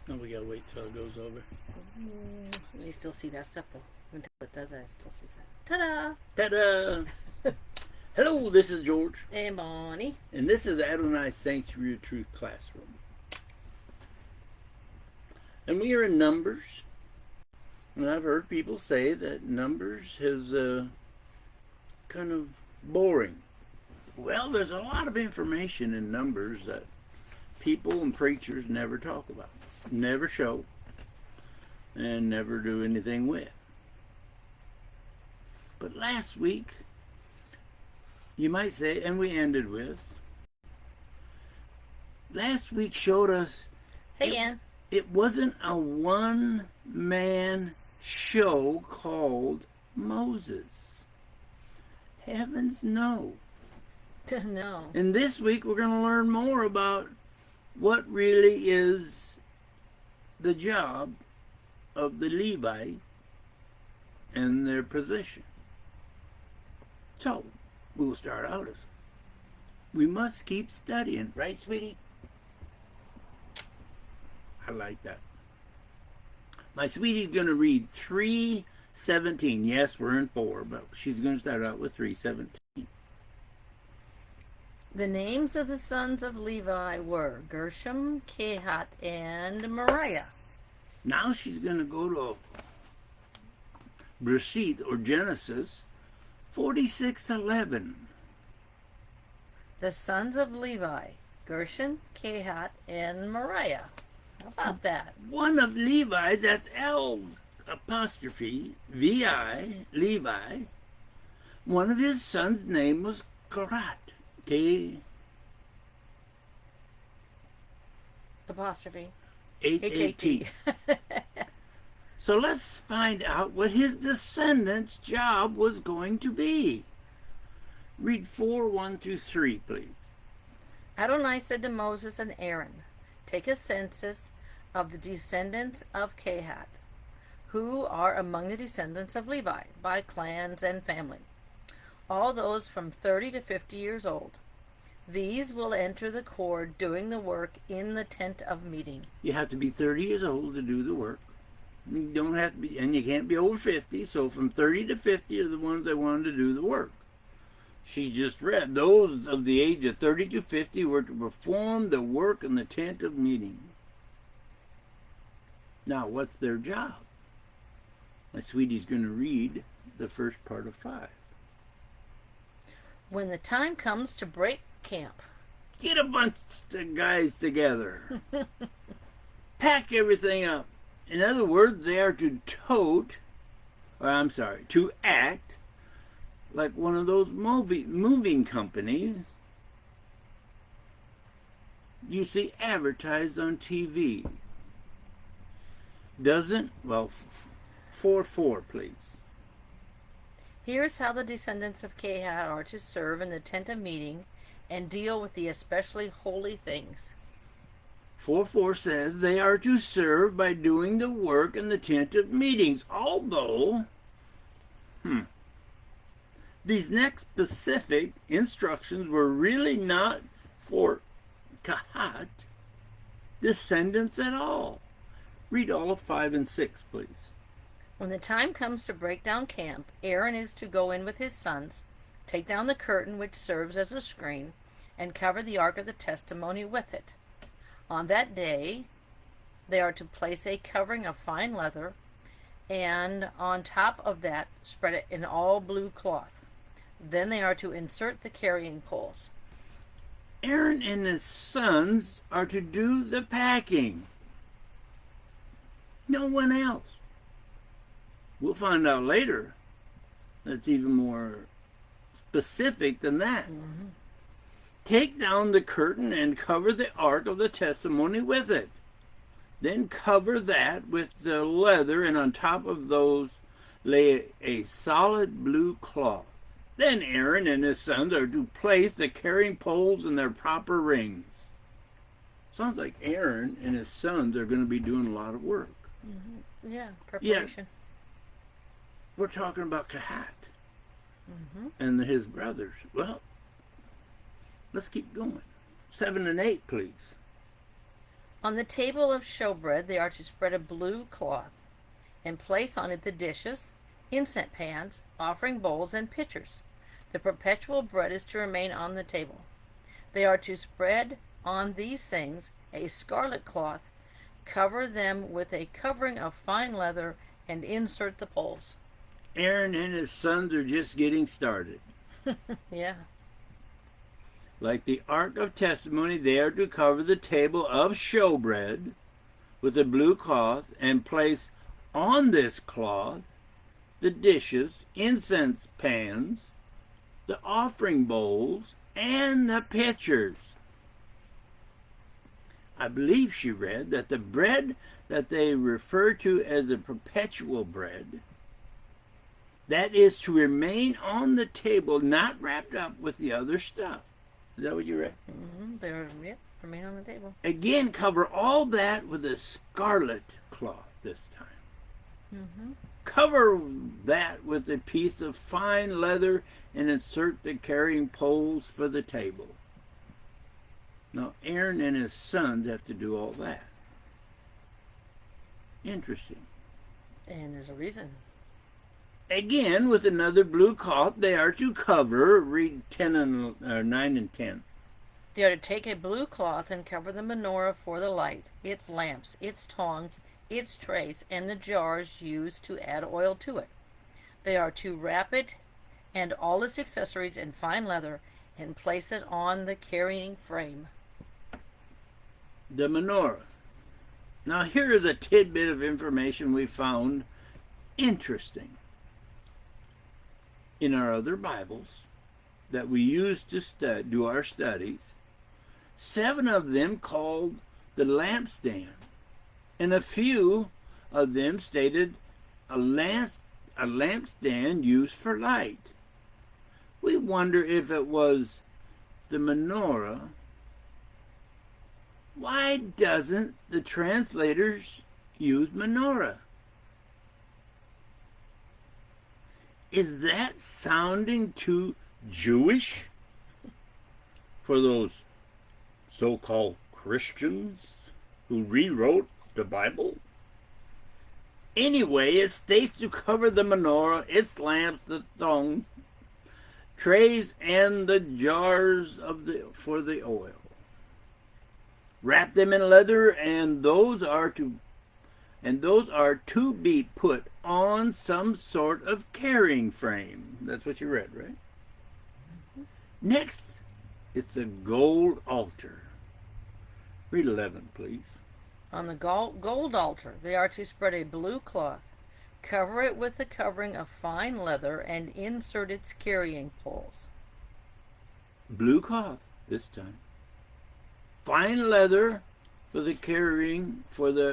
No, we gotta wait till it goes over. You still see that stuff though. Until it does that, it still sees that. Ta-da! Ta-da! Hello, this is George. And Bonnie. And this is Adonai Sanctuary of Truth Classroom. And we are in Numbers. And I've heard people say that Numbers is kind of boring. Well, there's a lot of information in Numbers that people and preachers never talk about, never show, and never do anything with. But last week, you might say, and we ended with, last week showed us Hey, Ann. it wasn't a one-man show called Moses. Heavens no. No. And this week we're going to learn more about what really is the job of the Levite and their position. So, we'll start out as we must keep studying, right, sweetie? I like that. My sweetie's going to read 3:17. Yes, we're in 4, but she's going to start out with 3:17. The names of the sons of Levi were Gershom, Kehat, and Moriah. Now she's going to go to Bereshit, or Genesis 46:11. The sons of Levi, Gershon, Kehat, and Moriah. How about that? One of Levi's, that's L apostrophe V-I, Levi. One of his sons' name was Korat. K Apostrophe. H-A-T. So let's find out what his descendants' job was going to be. Read 4:1-3, please. Adonai said to Moses and Aaron, take a census of the descendants of Kehat, who are among the descendants of Levi, by clans and family, all those from 30 to 50 years old. These will enter the cord doing the work in the tent of meeting. You have to be 30 years old to do the work. You don't have to be, and you can't be over 50. So from 30 to 50 are the ones that wanted to do the work. She just read those of the age of 30 to 50 were to perform the work in the tent of meeting. Now, what's their job? My sweetie's going to read the first part of 5. When the time comes to break camp, Get a bunch of guys together. Pack everything up. In other words, they are to to act like one of those moving companies you see advertised on TV. Doesn't? Well, 4:4, please. here's how the descendants of Kehat are to serve in the tent of meeting and deal with the especially holy things. 4:4 says they are to serve by doing the work in the tent of meetings. Although, these next specific instructions were really not for Kahat descendants at all. Read all of 5 and 6, please. When the time comes to break down camp, Aaron is to go in with his sons, take down the curtain which serves as a screen, and cover the ark of the testimony with it. On that day, they are to place a covering of fine leather, and on top of that, spread it in all blue cloth. Then they are to insert the carrying poles. Aaron and his sons are to do the packing. No one else. We'll find out later that's even more specific than that. Mm-hmm. Take down the curtain and cover the ark of the testimony with it. Then cover that with the leather, and on top of those lay a solid blue cloth. Then Aaron and his sons are to place the carrying poles in their proper rings. Sounds like Aaron and his sons are going to be doing a lot of work. Mm-hmm. Yeah, preparation. Yeah. We're talking about Kahat Mm-hmm. and his brothers. Well, let's keep going. 7 and 8, please. On the table of showbread they are to spread a blue cloth, and place on it the dishes, incense pans, offering bowls, and pitchers. The perpetual bread is to remain on the table. They are to spread on these things a scarlet cloth, cover them with a covering of fine leather, and insert the poles. Aaron and his sons are just getting started. Yeah. Like the Ark of Testimony, they are to cover the table of showbread with a blue cloth, and place on this cloth the dishes, incense pans, the offering bowls, and the pitchers. I believe she read that the bread that they refer to as the perpetual bread, that is to remain on the table, not wrapped up with the other stuff. Is that what you read? They're, remain on the table. Again, cover all that with a scarlet cloth this time. Cover that with a piece of fine leather and insert the carrying poles for the table. Now, Aaron and his sons have to do all that. Interesting. And there's a reason. Again, with another blue cloth, they are to cover, read 9 and 10. They are to take a blue cloth and cover the menorah for the light, its lamps, its tongs, its trays, and the jars used to add oil to it. They are to wrap it and all its accessories in fine leather and place it on the carrying frame. The menorah. Now here is a tidbit of information we found interesting in our other Bibles that we use to do our studies. 7 of them called the lampstand, and a few of them stated a lampstand used for light. We wonder if it was the menorah. Why doesn't the translators use menorah? Is that sounding too Jewish for those so-called Christians who rewrote the Bible? Anyway, it states to cover the menorah, its lamps, the tongs, trays, and the jars for the oil. Wrap them in leather, and those are to be put on some sort of carrying frame. That's what you read, right? Next, it's a gold altar. Read 11, please. On the gold altar they are to spread a blue cloth, cover it with the covering of fine leather, and insert its carrying poles. Blue cloth this time. Fine leather for the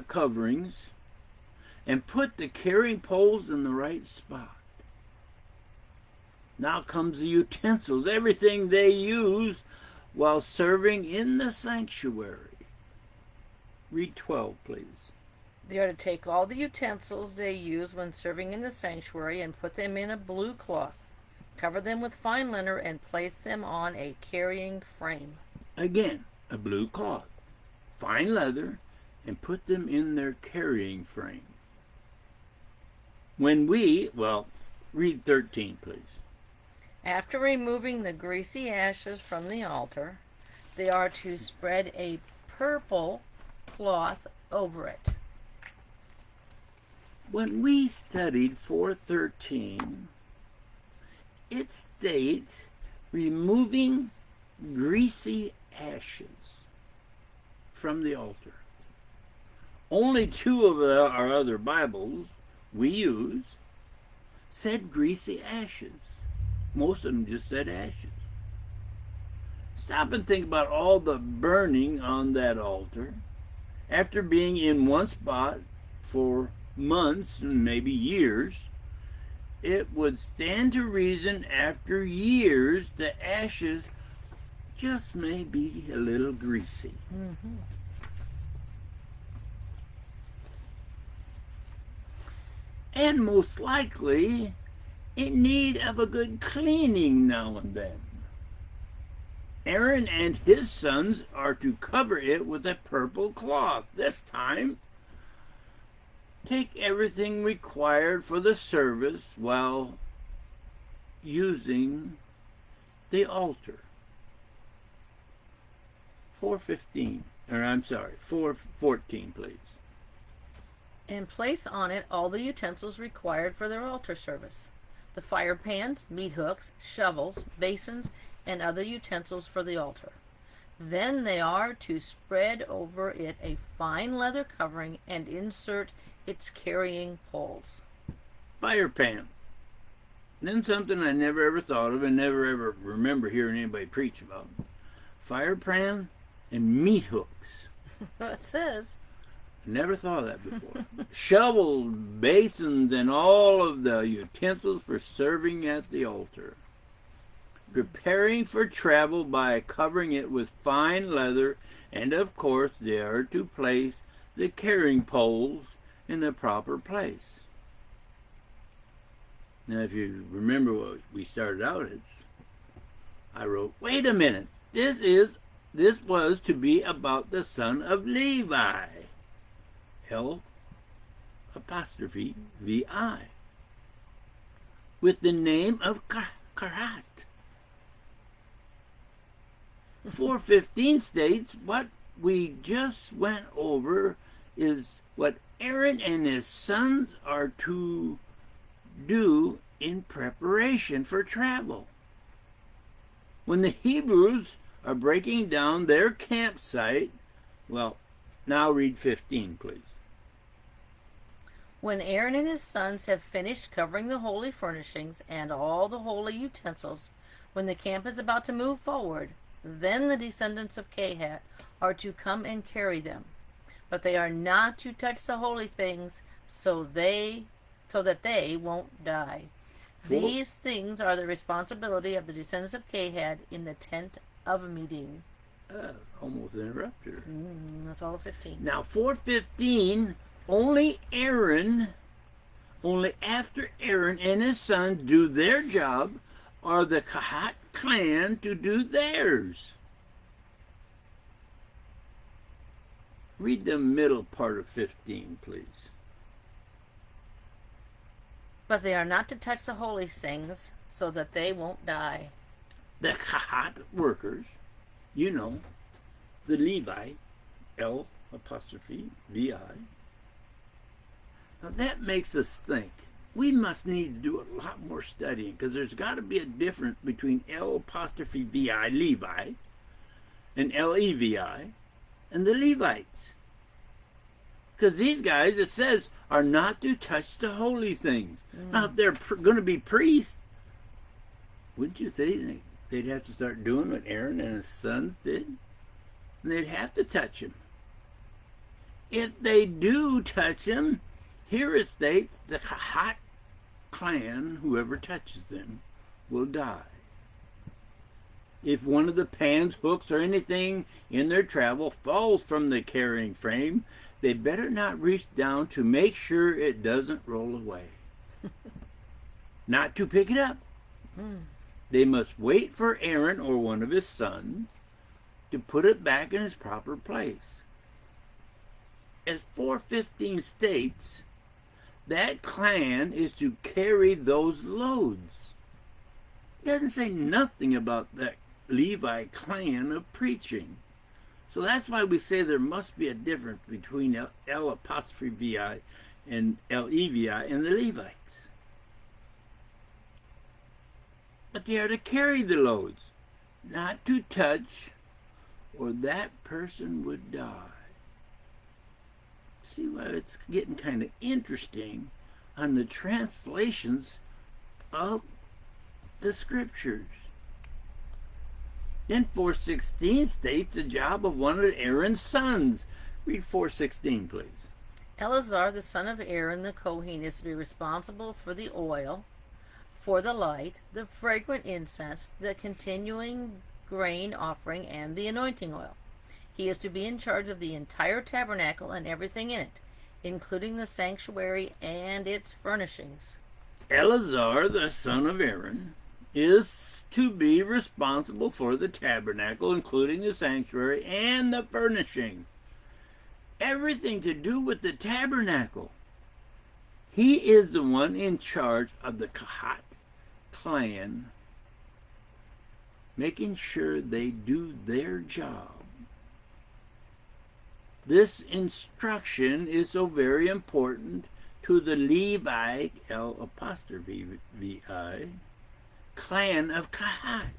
coverings, and put the carrying poles in the right spot. Now comes the utensils, everything they use while serving in the sanctuary. Read 12, please. They are to take all the utensils they use when serving in the sanctuary and put them in a blue cloth, cover them with fine linen, and place them on a carrying frame. Again, a blue cloth, fine leather, and put them in their carrying frame. Read 13, please. After removing the greasy ashes from the altar, they are to spread a purple cloth over it. When we studied 4:13, it states removing greasy ashes from the altar. Only 2 of our other Bibles we use said greasy ashes. Most of them just said ashes. Stop and think about all the burning on that altar. After being in one spot for months and maybe years, it would stand to reason after years the ashes just may be a little greasy. And most likely in need of a good cleaning now and then. Aaron and his sons are to cover it with a purple cloth. This time, take everything required for the service while using the altar. 4:15, or I'm sorry, 4:14, please. And place on it all the utensils required for their altar service: the fire pans, meat hooks, shovels, basins, and other utensils for the altar. Then they are to spread over it a fine leather covering and insert its carrying poles. Fire pan. Then something I never ever thought of and never ever remember hearing anybody preach about. Fire pan and meat hooks. It says. Never thought of that before. Shovels, basins, and all of the utensils for serving at the altar. Preparing for travel by covering it with fine leather, and of course they are to place the carrying poles in the proper place. Now if you remember what we started out as, I wrote, wait a minute, this was to be about the son of Levi. L''vi, with the name of Karat. 4:15 states what we just went over is what Aaron and his sons are to do in preparation for travel. When the Hebrews are breaking down their campsite, well, now read 15, please. When Aaron and his sons have finished covering the holy furnishings and all the holy utensils, when the camp is about to move forward, then the descendants of Kehat are to come and carry them. But they are not to touch the holy things so that they won't die. These things are the responsibility of the descendants of Kehat in the tent of meeting. Almost interrupted her. That's all of 15. Now 4:15, only after Aaron and his sons do their job are the Kahat clan to do theirs. Read the middle part of 15, please. But they are not to touch the holy things so that they won't die. The Kahat workers, you know, the Levi, L''vi. Now that makes us think. We must need to do a lot more studying because there's got to be a difference between L'Vi, Levi, and Levi, and the Levites. Because these guys, it says, are not to touch the holy things. Now, if they're going to be priests, wouldn't you think they'd have to start doing what Aaron and his sons did? And they'd have to touch him. If they do touch him, here it states the Kahat clan, whoever touches them, will die. If one of the pans, hooks, or anything in their travel falls from the carrying frame, they better not reach down to make sure it doesn't roll away. Not to pick it up. They must wait for Aaron or one of his sons to put it back in its proper place. As 4:15 states, that clan is to carry those loads. It doesn't say nothing about that Levi clan of preaching. So that's why we say there must be a difference between L'Vi and Levi and the Levites. But they are to carry the loads, not to touch, or that person would die. See why it's getting kind of interesting on the translations of the scriptures. Then 4:16 states the job of one of Aaron's sons. Read 4:16, please. Eleazar, the son of Aaron the Kohen, is to be responsible for the oil, for the light, the fragrant incense, the continuing grain offering, and the anointing oil. He is to be in charge of the entire tabernacle and everything in it, including the sanctuary and its furnishings. Eleazar, the son of Aaron, is to be responsible for the tabernacle, including the sanctuary and the furnishing. Everything to do with the tabernacle. He is the one in charge of the Kahat clan, making sure they do their job. This instruction is so very important to the Levi, L''V', clan of Kahat.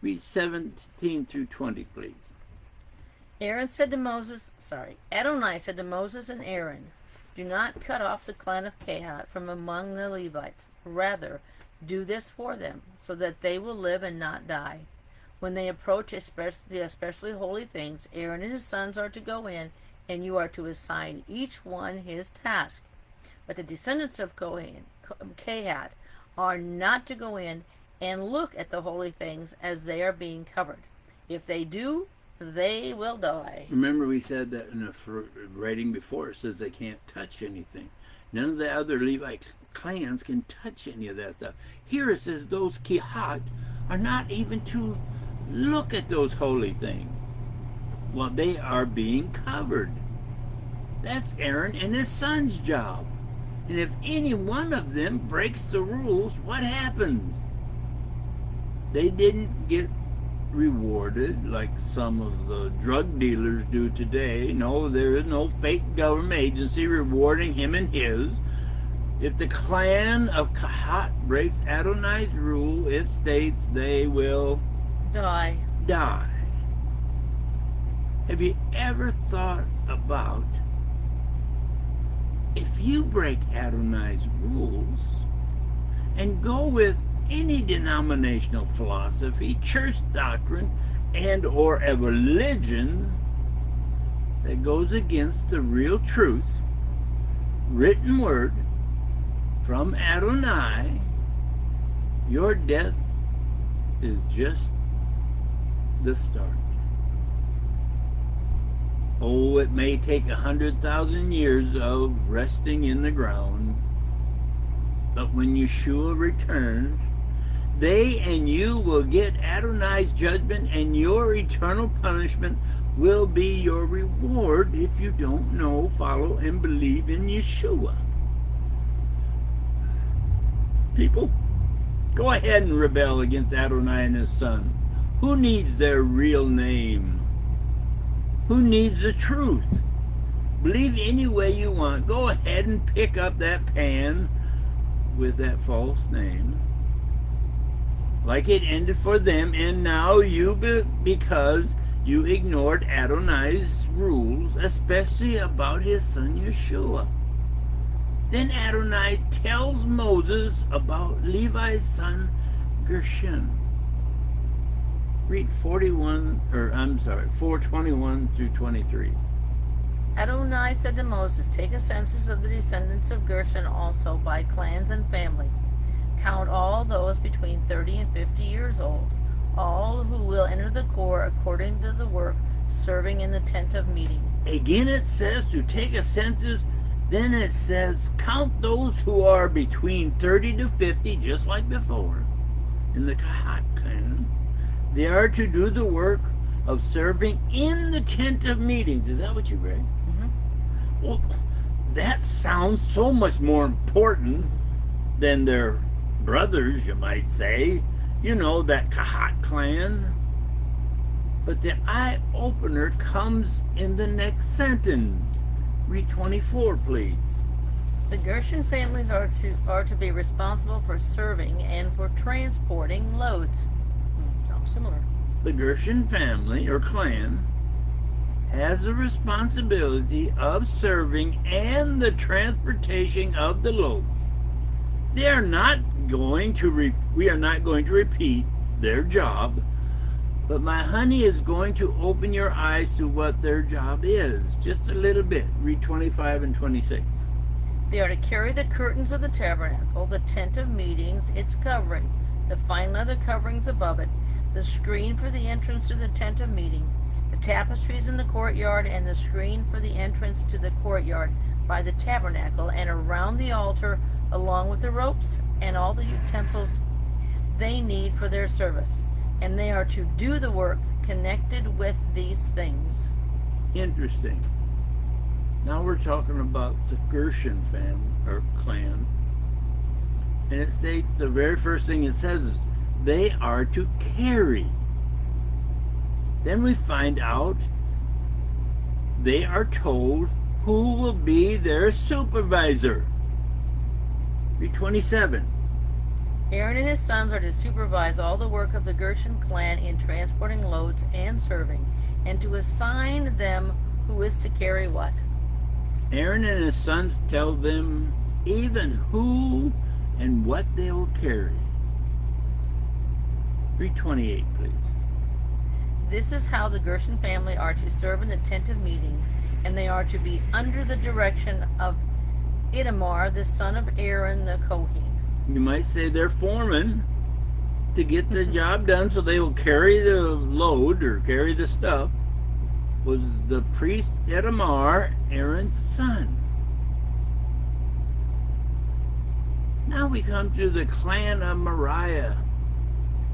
Read 17 through 20, please. Adonai said to Moses and Aaron, do not cut off the clan of Kahat from among the Levites. Rather, do this for them, so that they will live and not die. When they approach the especially holy things, Aaron and his sons are to go in, and you are to assign each one his task. But the descendants of Kahat are not to go in and look at the holy things as they are being covered. If they do, they will die. Remember we said that in the writing before, it says they can't touch anything. None of the other Levite clans can touch any of that stuff. Here it says those Kahat are not even to look at those holy things. Well, they are being covered. That's Aaron and his son's job. And if any one of them breaks the rules, what happens? They didn't get rewarded like some of the drug dealers do today. No, there is no fake government agency rewarding him and his. If the clan of Kahat breaks Adonai's rule, it states they will die. Have you ever thought about if you break Adonai's rules and go with any denominational philosophy, church doctrine, and or a religion that goes against the real truth, written word from Adonai, your death is just the start. Oh, it may take 100,000 years of resting in the ground, but when Yeshua returns, they and you will get Adonai's judgment, and your eternal punishment will be your reward if you don't know, follow, and believe in Yeshua. People, go ahead and rebel against Adonai and his son. Who needs their real name? Who needs the truth? Believe any way you want. Go ahead and pick up that pan with that false name, like it ended for them, and now because you ignored Adonai's rules, especially about his son Yeshua. Then Adonai tells Moses about Levi's son Gershon. Read 4:21 through 23. Adonai said to Moses, take a census of the descendants of Gershon also by clans and family. Count all those between 30 and 50 years old, all who will enter the corps according to the work serving in the tent of meeting. Again it says to take a census. Then it says count those who are between 30 to 50, just like before, in the Kahat clan. They are to do the work of serving in the tent of meetings. Is that what you read? Mm-hmm. Well, that sounds so much more important than their brothers, you might say. You know, that Kahat clan. But the eye-opener comes in the next sentence. Read 24, please. The Gershon families are to be responsible for serving and for transporting loads. Sounds similar. The Gershon family or clan has the responsibility of serving and the transportation of the loads. We are not going to repeat their job, but my honey is going to open your eyes to what their job is. Just a little bit. Read 25 and 26. They are to carry the curtains of the tabernacle, the tent of meetings, its coverings, the fine leather coverings above it, the screen for the entrance to the tent of meeting, the tapestries in the courtyard, and the screen for the entrance to the courtyard by the tabernacle and around the altar, along with the ropes and all the utensils they need for their service, and they are to do the work connected with these things. Interesting. Now we're talking about the Gershon family or clan. And it states the very first thing it says is they are to carry. Then we find out they are told who will be their supervisor. Read 27. Aaron and his sons are to supervise all the work of the Gershon clan in transporting loads and serving, and to assign them who is to carry what. Aaron and his sons tell them even who and what they will carry. Read 28, please. This is how the Gershon family are to serve in the tent of meeting, and they are to be under the direction of Ithamar, the son of Aaron the Kohen. You might say they're foremen to get the job done, so they will carry the load or carry the stuff. Was the priest Ithamar, Aaron's son. Now we come to the clan of Moriah,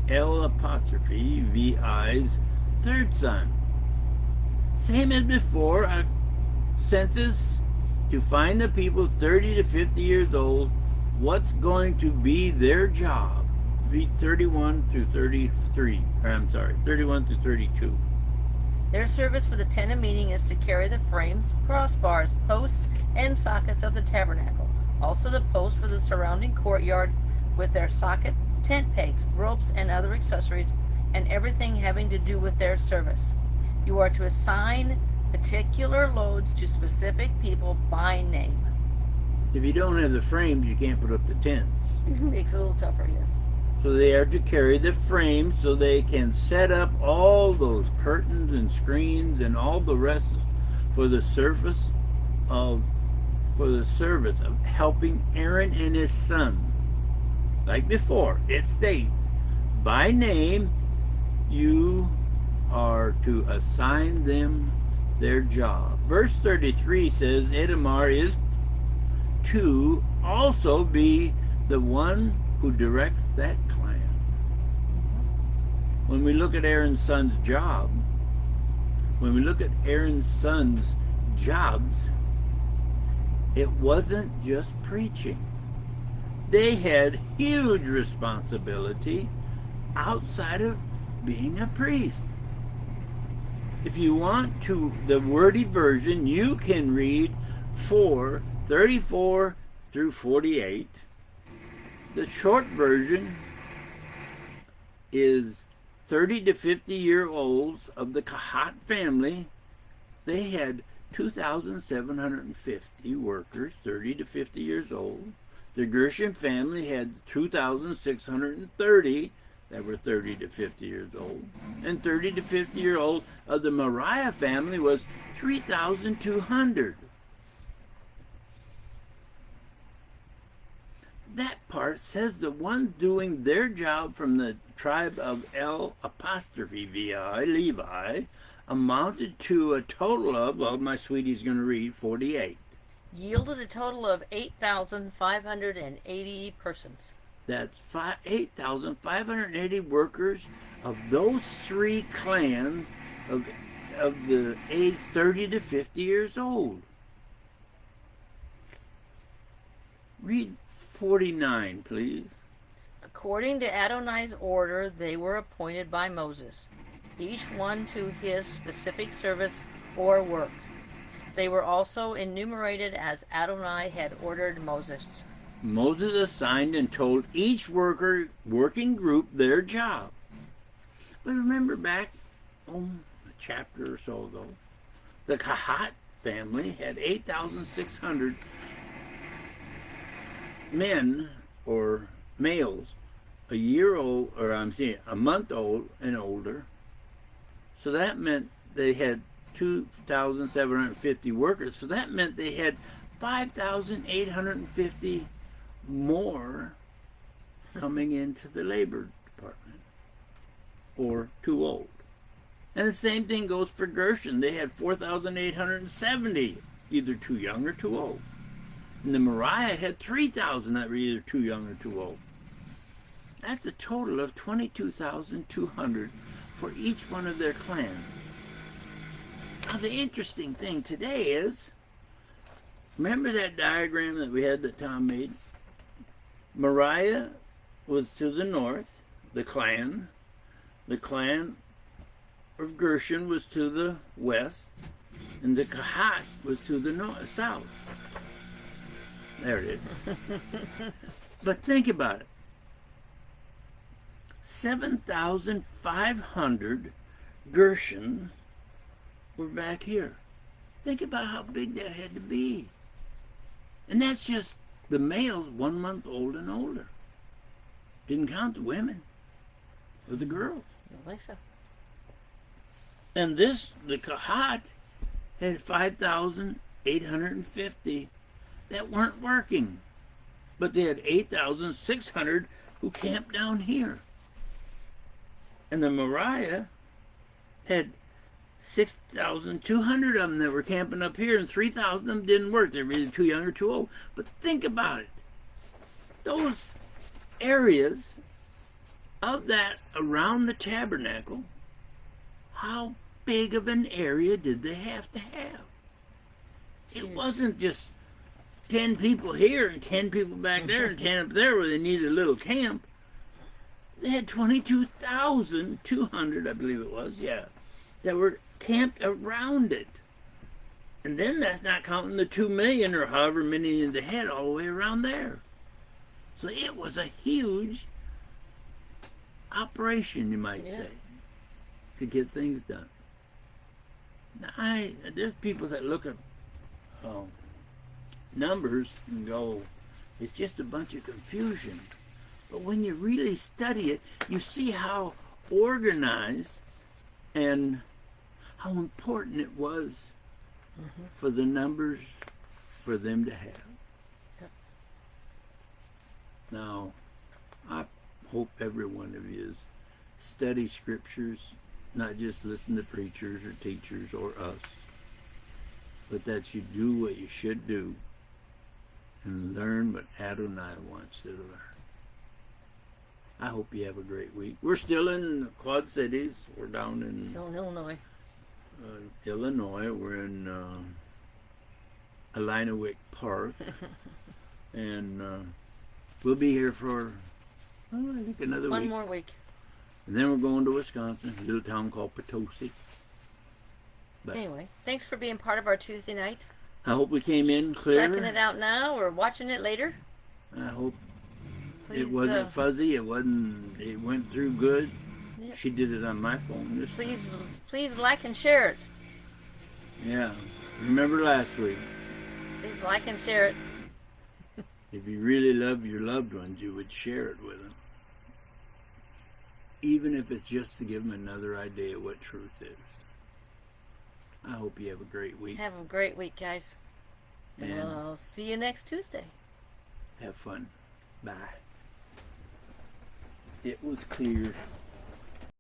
L'(Vi's) third son. Same as before, a census to find the people 30 to 50 years old. What's going to be their job? Read 31 through 33. 31 through 32. Their service for the tent of meeting is to carry the frames, crossbars, posts, and sockets of the tabernacle. Also the posts for the surrounding courtyard with their socket, tent pegs, ropes, and other accessories, and everything having to do with their service. You are to assign particular loads to specific people by name. If you don't have the frames, you can't put up the tents. Makes it a little tougher, yes. So they are to carry the frames so they can set up all those curtains and screens and all the rest for the service of helping Aaron and his son. Like before, it states, by name, you are to assign them their job. Verse 33 says Ithamar is to also be the one who directs that clan. When we look at Aaron's son's job, when we look at Aaron's son's jobs, it wasn't just preaching. They had huge responsibility outside of being a priest. If you want to the wordy version, you can read 4:34 through 48. The short version is 30 to 50-year-olds of the Kahat family. They had 2,750 workers, 30 to 50 years old. The Gershon family had 2,630 that were 30 to 50 years old. And 30 to 50 year old of the Moriah family was 3,200. That part says the ones doing their job from the tribe of L'(Vi'i, Levi, amounted to a total of, well, my sweetie's going to read, 48. Yielded a total of 8,580 persons. That's 8,580 workers of those three clans of the age 30 to 50 years old. Read 49, please. According to Adonai's order, they were appointed by Moses, each one to his specific service or work. They were also enumerated as Adonai had ordered Moses. Moses assigned and told each working group their job. But remember back, a chapter or so ago, the Kahat family had 8,600 men or males a month old and older. So that meant they had 2,750 workers. So that meant they had 5,850 more coming into the labor department, or too old. And the same thing goes for Gershon. They had 4,870, either too young or too old. And the Moriah had 3,000 that were either too young or too old. That's a total of 22,200 for each one of their clans. Now the interesting thing today is, remember that diagram that we had that Tom made? Moriah was to the north, the clan. The clan of Gershon was to the west, and the Kahat was to the south. There it is. But think about it. 7,500 Gershon were back here. Think about how big that had to be. And that's just the males 1 month old and older. Didn't count the women or the girls. I don't think so. And this, the Kahat, had 5,850 that weren't working. But they had 8,600 who camped down here. And the Moriah had 6,200 of them that were camping up here, and 3,000 of them didn't work. They were either too young or too old. But think about it. Those areas of that around the tabernacle, how big of an area did they have to have? It wasn't just 10 people here and 10 people back there and 10 up there where they needed a little camp. They had 22,200, I believe it was, that were camped around it. And then that's not counting the 2 million or however many they had all the way around there. So it was a huge operation, you might say, to get things done. Now, there's people that look at numbers and go, it's just a bunch of confusion. But when you really study it, you see how organized and how important it was for the numbers for them to have. Yep. Now, I hope every one of you study scriptures, not just listen to preachers or teachers or us, but that you do what you should do and learn what Adonai wants you to learn. I hope you have a great week. We're still in the Quad Cities. We're down in Illinois. Illinois. We're in Alinawick Park. And we'll be here for, I think, another week. One more week. And then we're going to Wisconsin, a little town called Potosi. But anyway, thanks for being part of our Tuesday night. I hope we came in clear. Checking it out now or watching it later. I hope Please, it wasn't fuzzy. It wasn't. It went through good. Yep. She did it on my phone. This Please like and share it. Yeah. Remember last week. Please like and share it. If you really love your loved ones, you would share it with them. Even if it's just to give them another idea what truth is. I hope you have a great week. Have a great week, guys. And And we'll see you next Tuesday. have fun. Bye. It was clear.